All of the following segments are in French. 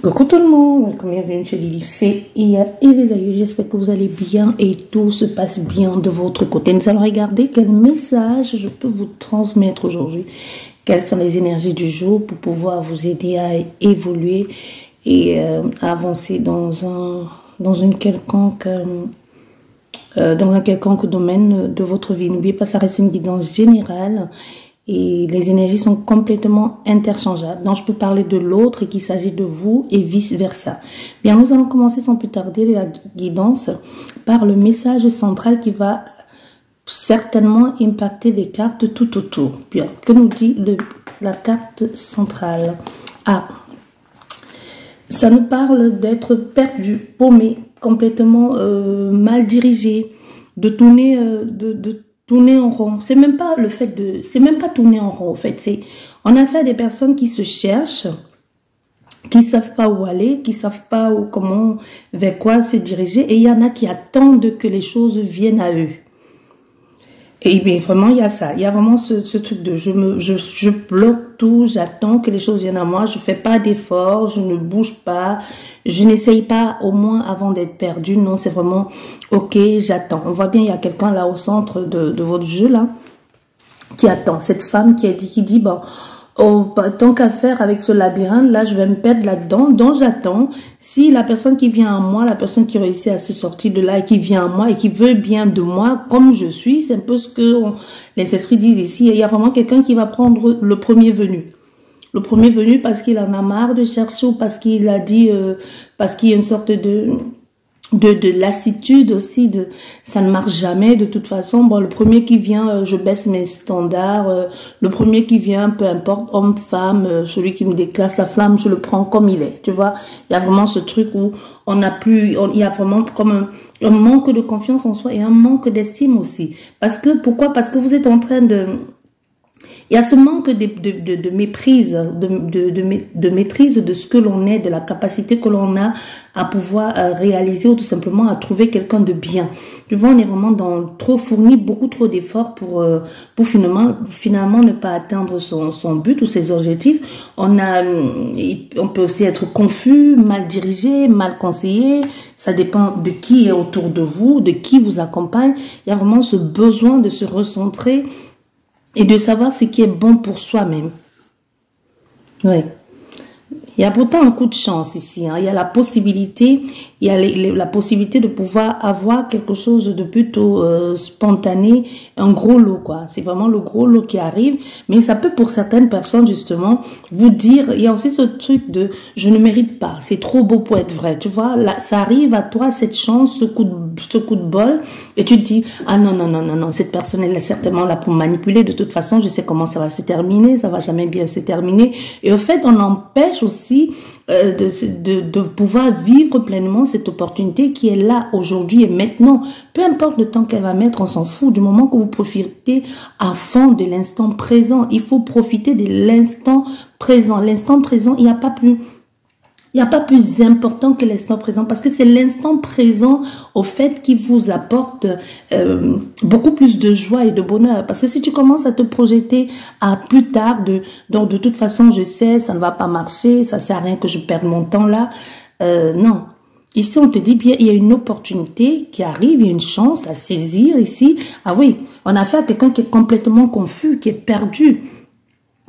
Coucou tout le monde, bienvenue chez Lily Fée et les aïeux, j'espère que vous allez bien et tout se passe bien de votre côté. Nous allons regarder quel message je peux vous transmettre aujourd'hui. Quelles sont les énergies du jour pour pouvoir vous aider à évoluer et à avancer dans un quelconque domaine de votre vie. N'oubliez pas, ça reste une guidance générale. Et les énergies sont complètement interchangeables. Donc, je peux parler de l'autre et qu'il s'agit de vous et vice-versa. Bien, nous allons commencer sans plus tarder la guidance par le message central qui va certainement impacter les cartes tout autour. Bien, que nous dit la carte centrale? Ah, ça nous parle d'être perdu, paumé, complètement mal dirigé, de tourner, tourner en rond. C'est même pas le fait de, c'est même pas tourner en rond, en fait. C'est, on a affaire à des personnes qui se cherchent, qui savent pas où aller, qui savent pas comment, vers quoi se diriger, et il y en a qui attendent que les choses viennent à eux. Et bien, vraiment, il y a ça. Il y a vraiment ce truc de, je bloque tout, j'attends que les choses viennent à moi, je fais pas d'efforts, je ne bouge pas, je n'essaye pas au moins avant d'être perdu. Non, c'est vraiment, ok, j'attends. On voit bien, il y a quelqu'un là au centre de votre jeu, là, qui attend. Cette femme qui dit, bon, oh, tant qu'à faire avec ce labyrinthe, là, je vais me perdre là-dedans. Donc, j'attends. Si la personne qui vient à moi, la personne qui réussit à se sortir de là et qui vient à moi et qui veut bien de moi comme je suis, c'est un peu ce que les esprits disent ici. Il y a vraiment quelqu'un qui va prendre le premier venu. Le premier venu parce qu'il en a marre de chercher ou parce qu'il a dit, parce qu'il y a une sorte de lassitude aussi, de ça ne marche jamais de toute façon. Bon, le premier qui vient, je baisse mes standards. Le premier qui vient, peu importe, homme, femme, celui qui me déclasse la flamme, je le prends comme il est. Tu vois, il y a vraiment ce truc où on n'a plus, il y a vraiment comme un manque de confiance en soi et un manque d'estime aussi. Parce que, pourquoi? Parce que vous êtes en train de... Il y a ce manque de méprise, de maîtrise de ce que l'on est, de la capacité que l'on a à pouvoir réaliser ou tout simplement à trouver quelqu'un de bien. Tu vois, on est vraiment dans trop fourni, beaucoup trop d'efforts pour finalement ne pas atteindre son but ou ses objectifs. On peut aussi être confus, mal dirigé, mal conseillé. Ça dépend de qui est autour de vous, de qui vous accompagne. Il y a vraiment ce besoin de se recentrer et de savoir ce qui est bon pour soi-même. Oui. Il y a pourtant un coup de chance ici. Hein. Il y a la possibilité, il y a la possibilité de pouvoir avoir quelque chose de plutôt spontané, un gros lot, quoi. C'est vraiment le gros lot qui arrive. Mais ça peut pour certaines personnes, justement, vous dire, il y a aussi ce truc de, je ne mérite pas, c'est trop beau pour être vrai. Tu vois, là, ça arrive à toi, cette chance, ce coup de bol, et tu te dis, ah non, non, non, non, non, cette personne, elle est certainement là pour manipuler. De toute façon, je sais comment ça va se terminer, ça va jamais bien se terminer. Et au fait, on empêche aussi de pouvoir vivre pleinement cette opportunité qui est là aujourd'hui et maintenant. Peu importe le temps qu'elle va mettre, on s'en fout. Du moment que vous profitez à fond de l'instant présent, il faut profiter de l'instant présent. L'instant présent, il n'y a pas plus important que l'instant présent parce que c'est l'instant présent au fait qui vous apporte beaucoup plus de joie et de bonheur. Parce que si tu commences à te projeter à plus tard, donc de toute façon je sais, ça ne va pas marcher, ça sert à rien que je perde mon temps là. Non. Ici on te dit bien, il y a une opportunité qui arrive, il y a une chance à saisir ici. Ah oui, on a affaire à quelqu'un qui est complètement confus, qui est perdu.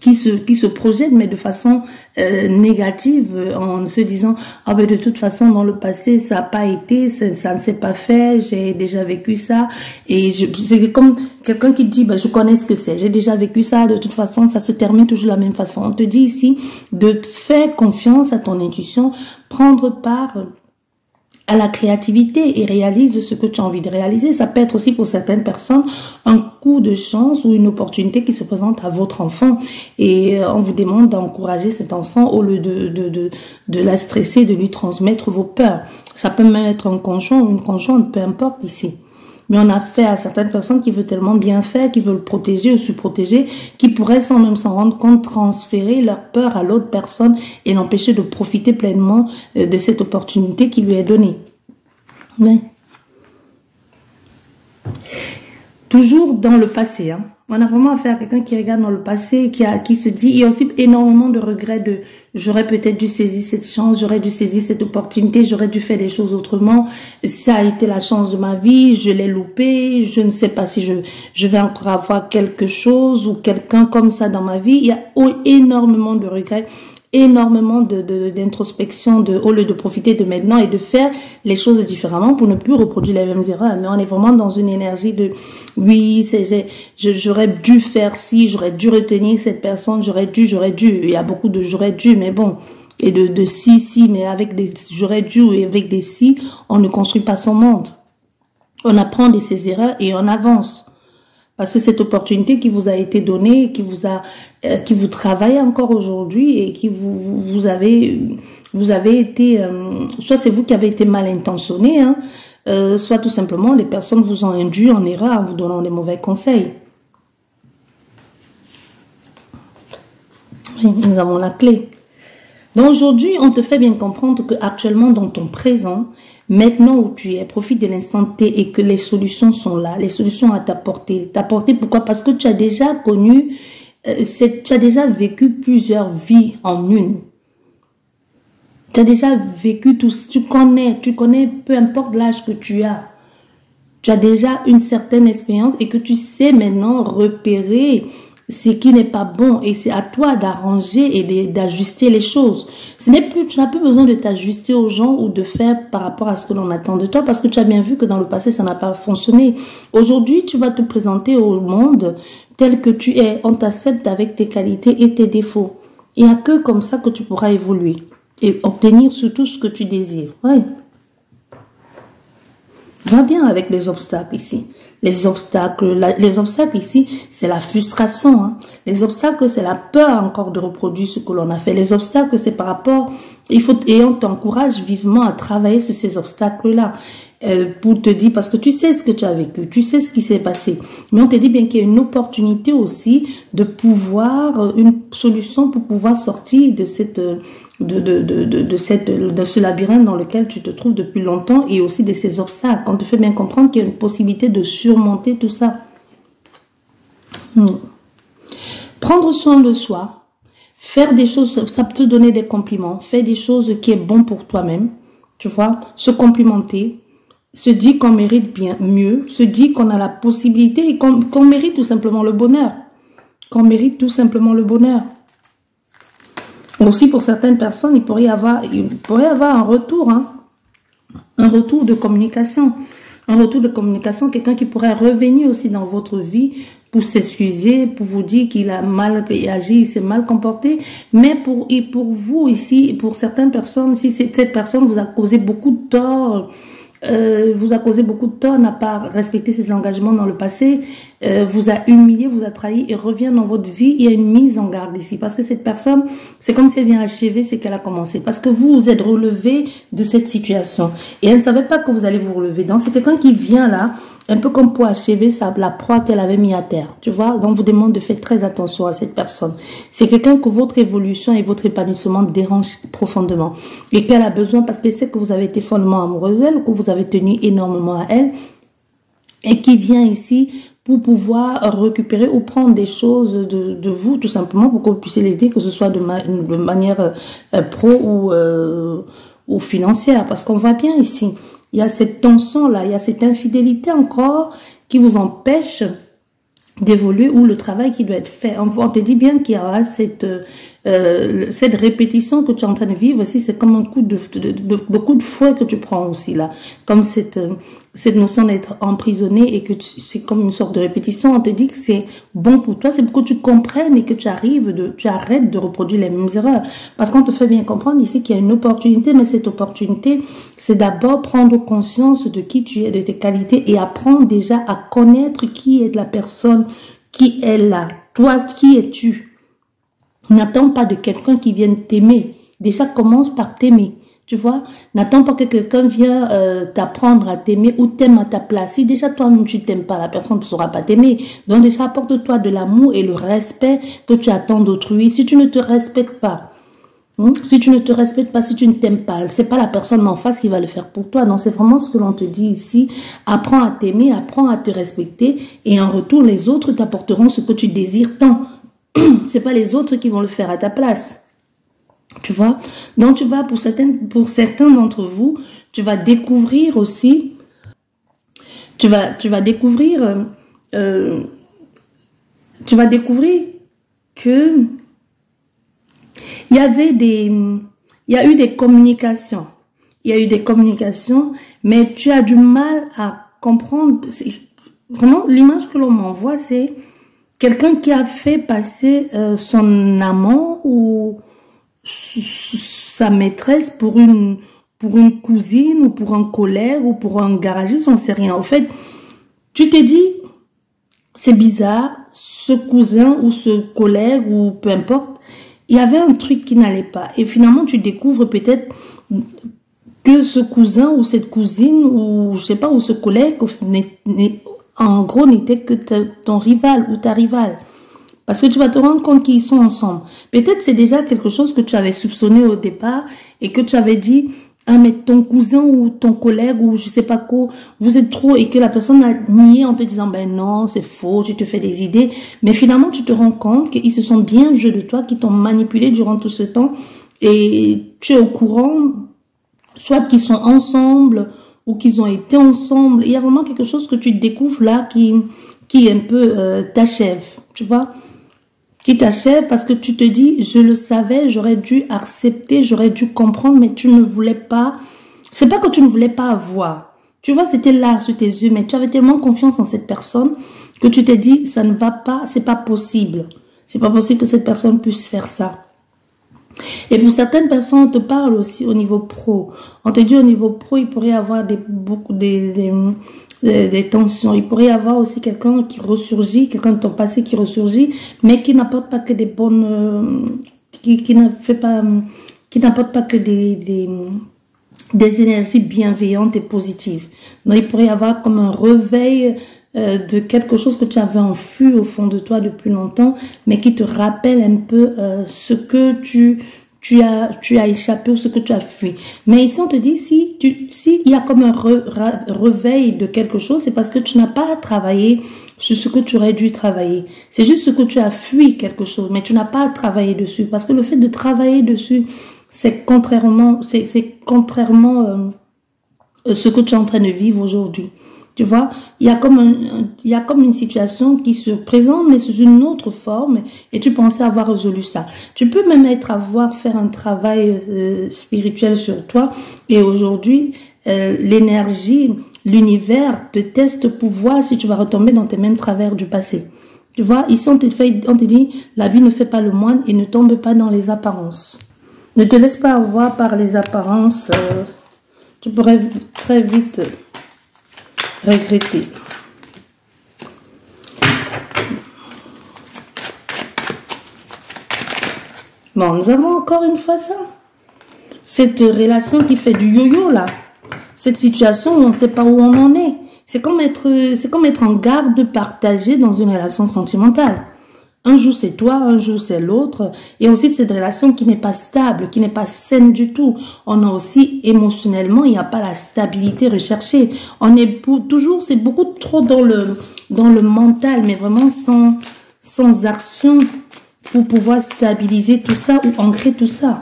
Qui se projette mais de façon négative en se disant ah ben de toute façon dans le passé ça n'a pas été, ça ne s'est pas fait, j'ai déjà vécu ça et c'est comme quelqu'un qui dit ben je connais ce que c'est, j'ai déjà vécu ça, de toute façon ça se termine toujours de la même façon. On te dit ici de faire confiance à ton intuition, prendre part à la créativité et réalise ce que tu as envie de réaliser. Ça peut être aussi pour certaines personnes un coup de chance ou une opportunité qui se présente à votre enfant et on vous demande d'encourager cet enfant au lieu de la stresser, de lui transmettre vos peurs. Ça peut même être un conjoint ou une conjointe, peu importe ici. Mais on a fait à certaines personnes qui veulent tellement bien faire, qui veulent protéger ou se protéger, qui pourraient sans même s'en rendre compte transférer leur peur à l'autre personne et l'empêcher de profiter pleinement de cette opportunité qui lui est donnée. Mais toujours dans le passé, hein. On a vraiment affaire à quelqu'un qui regarde dans le passé, qui se dit, il y a aussi énormément de regrets de, j'aurais peut-être dû saisir cette chance, j'aurais dû saisir cette opportunité, j'aurais dû faire des choses autrement. Ça a été la chance de ma vie, je l'ai loupé, je ne sais pas si je vais encore avoir quelque chose ou quelqu'un comme ça dans ma vie. Il y a énormément de regrets, énormément d'introspection, au lieu de profiter de maintenant et de faire les choses différemment pour ne plus reproduire les mêmes erreurs. Mais on est vraiment dans une énergie de oui, j'aurais dû faire ci, j'aurais dû retenir cette personne, j'aurais dû. Il y a beaucoup de j'aurais dû, mais bon. Et de si, mais avec des j'aurais dû et avec des si, on ne construit pas son monde. On apprend de ses erreurs et on avance. Parce que cette opportunité qui vous a été donnée, qui vous travaille encore aujourd'hui et qui vous avez été, soit c'est vous qui avez été mal intentionné, hein, soit tout simplement les personnes vous ont induit en erreur en vous donnant des mauvais conseils. Oui, nous avons la clé. Donc aujourd'hui, on te fait bien comprendre que actuellement dans ton présent, maintenant où tu es, profite de l'instant T et que les solutions sont là, les solutions à t'apporter. T'apporter pourquoi? Parce que tu as déjà connu, tu as déjà vécu plusieurs vies en une. Tu as déjà vécu tout, tu connais peu importe l'âge que tu as. Tu as déjà une certaine expérience et que tu sais maintenant repérer ce qui n'est pas bon et c'est à toi d'arranger et d'ajuster les choses. Tu n'as plus besoin de t'ajuster aux gens ou de faire par rapport à ce que l'on attend de toi parce que tu as bien vu que dans le passé ça n'a pas fonctionné. Aujourd'hui tu vas te présenter au monde tel que tu es. On t'accepte avec tes qualités et tes défauts. Il n'y a que comme ça que tu pourras évoluer et obtenir surtout ce que tu désires. Ouais. Va bien avec les obstacles ici. Les obstacles ici, c'est la frustration. Hein. Les obstacles, c'est la peur encore de reproduire ce que l'on a fait. Les obstacles, c'est par rapport... Et on t'encourage vivement à travailler sur ces obstacles-là. Pour te dire, parce que tu sais ce que tu as vécu, tu sais ce qui s'est passé. Mais on te dit bien qu'il y a une opportunité aussi de pouvoir, une solution pour pouvoir sortir de cette... de ce labyrinthe dans lequel tu te trouves depuis longtemps et aussi de ces obstacles. On te fait bien comprendre qu'il y a une possibilité de surmonter tout ça. Prendre soin de soi, faire des choses, ça peut te donner des compliments, faire des choses qui est bon pour toi-même, tu vois, se complimenter, se dire qu'on mérite bien mieux, se dire qu'on a la possibilité et qu'on mérite tout simplement le bonheur. Qu'on mérite tout simplement le bonheur. Aussi, pour certaines personnes, il pourrait y avoir un retour, hein, un retour de communication. Un retour de communication, quelqu'un qui pourrait revenir aussi dans votre vie pour s'excuser, pour vous dire qu'il a mal agi, il s'est mal comporté. Mais pour vous ici, pour certaines personnes, si cette personne vous a causé beaucoup de tort, n'a pas respecté ses engagements dans le passé, vous a humilié, vous a trahi et revient dans votre vie, il y a une mise en garde ici. Parce que cette personne, c'est comme si elle vient achever ce qu'elle a commencé. Parce que vous vous êtes relevé de cette situation. Et elle ne savait pas que vous allez vous relever. Donc c'est quelqu'un qui vient là, un peu comme pour achever la proie qu'elle avait mis à terre. Tu vois, donc vous demande de faire très attention à cette personne. C'est quelqu'un que votre évolution et votre épanouissement dérange profondément. Et qu'elle a besoin parce qu'elle sait que vous avez été follement amoureuse d'elle, que vous avez tenu énormément à elle. Et qui vient ici pour pouvoir récupérer ou prendre des choses de vous, tout simplement, pour que vous puissiez l'aider, que ce soit de manière pro ou financière. Parce qu'on voit bien ici, il y a cette tension-là, il y a cette infidélité encore qui vous empêche d'évoluer ou le travail qui doit être fait. On te dit bien qu'il y aura cette répétition que tu es en train de vivre aussi, c'est comme un coup de coup de fouet que tu prends aussi là, comme cette notion d'être emprisonné et que c'est comme une sorte de répétition. On te dit que c'est bon pour toi, c'est pour que tu comprennes et que tu arrêtes de reproduire les mêmes erreurs. Parce qu'on te fait bien comprendre ici qu'il y a une opportunité, mais cette opportunité, c'est d'abord prendre conscience de qui tu es, de tes qualités et apprendre déjà à connaître qui est la personne qui est là. Toi, qui es-tu? N'attends pas de quelqu'un qui vienne t'aimer. Déjà, commence par t'aimer. Tu vois, n'attends pas que quelqu'un vienne t'apprendre à t'aimer ou t'aime à ta place. Si déjà toi-même tu t'aimes pas, la personne ne saura pas t'aimer. Donc déjà, apporte-toi de l'amour et le respect que tu attends d'autrui. Si tu ne te respectes pas, Si tu ne te respectes pas, si tu ne t'aimes pas, c'est pas la personne en face qui va le faire pour toi. Donc, c'est vraiment ce que l'on te dit ici. Apprends à t'aimer, apprends à te respecter. Et en retour, les autres t'apporteront ce que tu désires tant. C'est pas les autres qui vont le faire à ta place. Tu vois? Donc, tu vas, pour certains d'entre vous, tu vas découvrir aussi, tu vas découvrir que il y a eu des communications. Il y a eu des communications, mais tu as du mal à comprendre. Vraiment, l'image que l'on m'envoie, c'est quelqu'un qui a fait passer son amant ou sa maîtresse pour une cousine ou pour un collègue ou pour un garagiste, on ne sait rien. En fait, tu te dis, c'est bizarre, ce cousin ou ce collègue ou peu importe, il y avait un truc qui n'allait pas. Et finalement, tu découvres peut-être que ce cousin ou cette cousine ou je sais pas, ou ce collègue, en gros, n'était que ton rival ou ta rivale. Parce que tu vas te rendre compte qu'ils sont ensemble. Peut-être c'est déjà quelque chose que tu avais soupçonné au départ et que tu avais dit, ah mais ton cousin ou ton collègue ou je sais pas quoi, vous êtes trop, et que la personne a nié en te disant, ben non, c'est faux, tu te fais des idées. Mais finalement, tu te rends compte qu'ils se sont bien joués de toi, qu'ils t'ont manipulé durant tout ce temps et tu es au courant, soit qu'ils sont ensemble ou qu'ils ont été ensemble. Il y a vraiment quelque chose que tu découvres là qui un peu t'achève, tu vois, qui t'achève parce que tu te dis, je le savais, j'aurais dû accepter, j'aurais dû comprendre, mais tu ne voulais pas. C'est pas que tu ne voulais pas avoir. Tu vois, c'était là sur tes yeux, mais tu avais tellement confiance en cette personne que tu t'es dit, ça ne va pas, c'est pas possible. C'est pas possible que cette personne puisse faire ça. Et pour certaines personnes, on te parle aussi au niveau pro. On te dit au niveau pro, il pourrait y avoir des tensions. Il pourrait y avoir aussi quelqu'un qui ressurgit, quelqu'un de ton passé qui ressurgit, mais qui n'apporte pas que des bonnes, qui n'apporte pas que des énergies bienveillantes et positives. Donc, il pourrait y avoir comme un réveil de quelque chose que tu avais enfui au fond de toi depuis longtemps, mais qui te rappelle un peu ce que tu as échappé ou ce que tu as fui. Mais ici, on te dit, si il y a comme un réveil de quelque chose, c'est parce que tu n'as pas travaillé sur ce que tu aurais dû travailler. C'est juste que tu as fui quelque chose, mais tu n'as pas travaillé dessus. Parce que le fait de travailler dessus, c'est contrairement ce que tu es en train de vivre aujourd'hui. Tu vois, il y a comme une situation qui se présente, mais sous une autre forme, et tu pensais avoir résolu ça. Tu peux même faire un travail spirituel sur toi, et aujourd'hui, l'énergie, l'univers te teste pour voir si tu vas retomber dans tes mêmes travers du passé. Tu vois, ici on te dit, l'habit ne fait pas le moine et ne tombe pas dans les apparences. Ne te laisse pas avoir par les apparences, tu pourrais très vite regretter. Bon, nous avons encore une fois ça. Cette relation qui fait du yo-yo là. Cette situation où on ne sait pas où on en est. C'est comme être en garde partagée dans une relation sentimentale. Un jour c'est toi, un jour c'est l'autre. Et aussi cette relation qui n'est pas stable, qui n'est pas saine du tout. On a aussi émotionnellement, il n'y a pas la stabilité recherchée. On est toujours, c'est beaucoup trop dans le mental, mais vraiment sans action pour pouvoir stabiliser tout ça ou ancrer tout ça.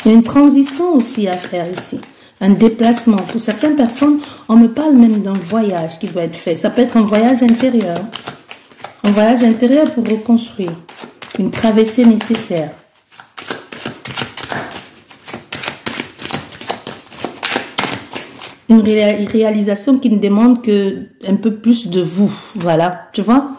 Il y a une transition aussi à faire ici. Un déplacement. Pour certaines personnes, on me parle même d'un voyage qui doit être fait. Ça peut être un voyage intérieur. Un voyage intérieur pour reconstruire. Une traversée nécessaire. Une réalisation qui ne demande que un peu plus de vous. Voilà, tu vois.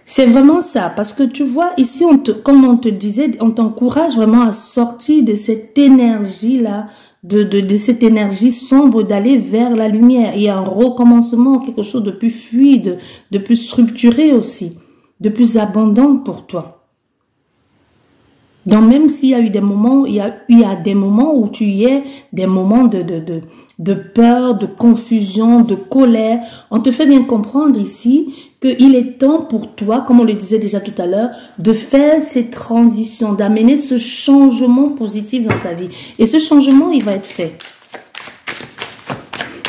C'est vraiment ça. Parce que tu vois, ici, comme on te disait, on t'encourage vraiment à sortir de cette énergie-là, de cette énergie sombre, d'aller vers la lumière. Il y a un recommencement, quelque chose de plus fluide, de plus structuré aussi, de plus abondant pour toi. Donc, même s'il y a eu des moments, il y a des moments où tu y es, des moments de peur, de confusion, de colère. On te fait bien comprendre ici qu'il est temps pour toi, comme on le disait déjà tout à l'heure, de faire ces transitions, d'amener ce changement positif dans ta vie. Et ce changement, il va être fait.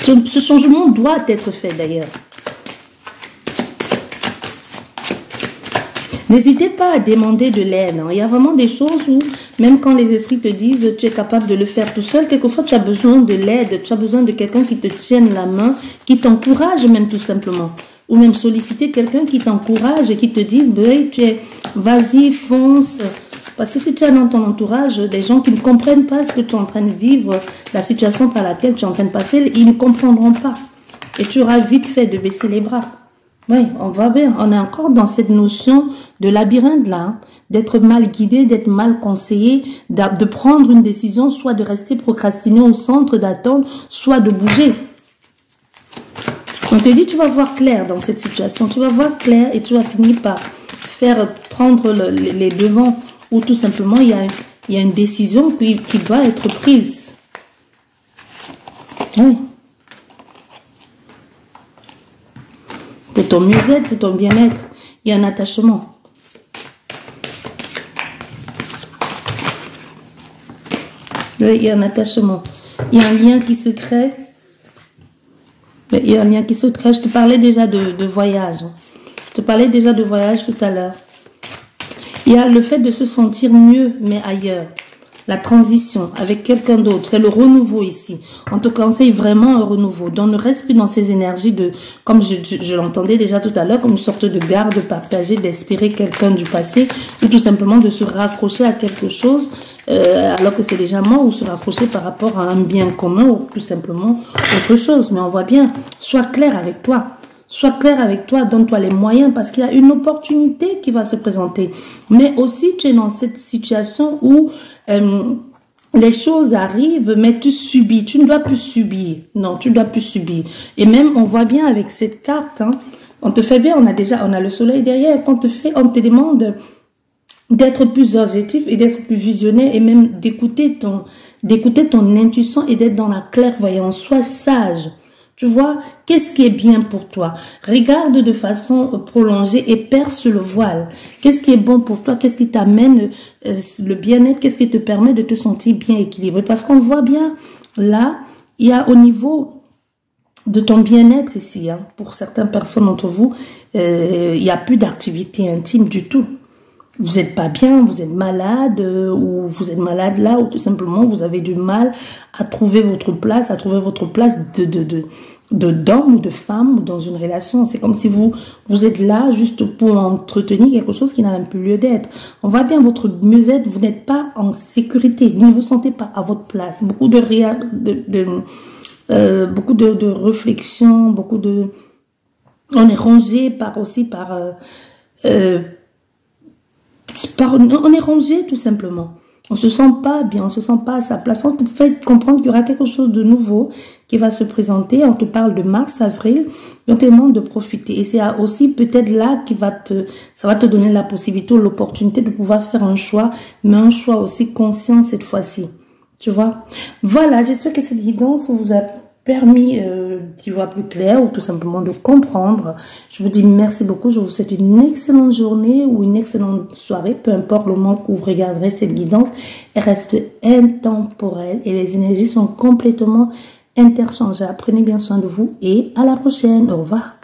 Ce changement doit être fait d'ailleurs. N'hésitez pas à demander de l'aide. Il y a vraiment des choses où, même quand les esprits te disent tu es capable de le faire tout seul, quelquefois tu as besoin de l'aide, tu as besoin de quelqu'un qui te tienne la main, qui t'encourage même tout simplement. Ou même solliciter quelqu'un qui t'encourage et qui te dise vas-y, fonce. Parce que si tu as dans ton entourage des gens qui ne comprennent pas ce que tu es en train de vivre, la situation par laquelle tu es en train de passer, ils ne comprendront pas. Et tu auras vite fait de baisser les bras. Oui, on va bien. On est encore dans cette notion de labyrinthe là, hein, d'être mal guidé, d'être mal conseillé, de prendre une décision, soit de rester procrastiné au centre d'attente, soit de bouger. On te dit, tu vas voir clair dans cette situation, tu vas voir clair et tu vas finir par prendre les devants, ou tout simplement il y a une décision qui doit être prise. Oui. Pour ton mieux-être, pour ton bien-être, il y a un attachement. Oui, il y a un attachement. Il y a un lien qui se crée. Il y a un lien qui se crée. Je te parlais déjà de voyage. Je te parlais déjà de voyage tout à l'heure. Il y a le fait de se sentir mieux, mais ailleurs. La transition avec quelqu'un d'autre, c'est le renouveau ici. On te conseille vraiment un renouveau. Donc ne reste plus dans ces énergies de, comme je l'entendais déjà tout à l'heure, comme une sorte de garde partagée, d'espérer quelqu'un du passé, ou tout simplement de se raccrocher à quelque chose, alors que c'est déjà mort, ou se raccrocher par rapport à un bien commun, ou tout simplement autre chose. Mais on voit bien, sois clair avec toi. Sois clair avec toi, donne-toi les moyens parce qu'il y a une opportunité qui va se présenter. Mais aussi, tu es dans cette situation où les choses arrivent, mais tu subis. Tu ne dois plus subir. Non, tu ne dois plus subir. Et même, on voit bien avec cette carte, hein, on te fait bien, on a le soleil derrière. Quand on te demande d'être plus objectif et d'être plus visionnaire et même d'écouter ton intuition et d'être dans la clairvoyance. Sois sage. Tu vois, qu'est-ce qui est bien pour toi? Regarde de façon prolongée et perce le voile. Qu'est-ce qui est bon pour toi? Qu'est-ce qui t'amène le bien-être? Qu'est-ce qui te permet de te sentir bien équilibré? Parce qu'on voit bien, là, il y a au niveau de ton bien-être ici, hein, pour certaines personnes d'entre vous, il n'y a plus d'activité intime du tout. Vous n'êtes pas bien, vous êtes malade, ou vous êtes malade là, ou tout simplement vous avez du mal à trouver votre place, d'homme ou de femme ou dans une relation. C'est comme si vous êtes là juste pour entretenir quelque chose qui n'a même plus lieu d'être. On voit bien votre mieux-être, vous n'êtes pas en sécurité, vous ne vous sentez pas à votre place. Beaucoup de réflexion, on est rongé on est rangé tout simplement. On se sent pas bien, on se sent pas à sa place. On te fait comprendre qu'il y aura quelque chose de nouveau qui va se présenter. On te parle de mars, avril. Et on te demande de profiter. Et c'est aussi peut-être là ça va te donner la possibilité ou l'opportunité de pouvoir faire un choix, mais un choix aussi conscient cette fois-ci. Tu vois? Voilà, j'espère que cette guidance vous a permis d'y voir plus clair ou tout simplement de comprendre. Je vous dis merci beaucoup. Je vous souhaite une excellente journée ou une excellente soirée, peu importe le moment que vous regarderez cette guidance. Elle reste intemporelle et les énergies sont complètement interchangeables. Prenez bien soin de vous et à la prochaine. Au revoir.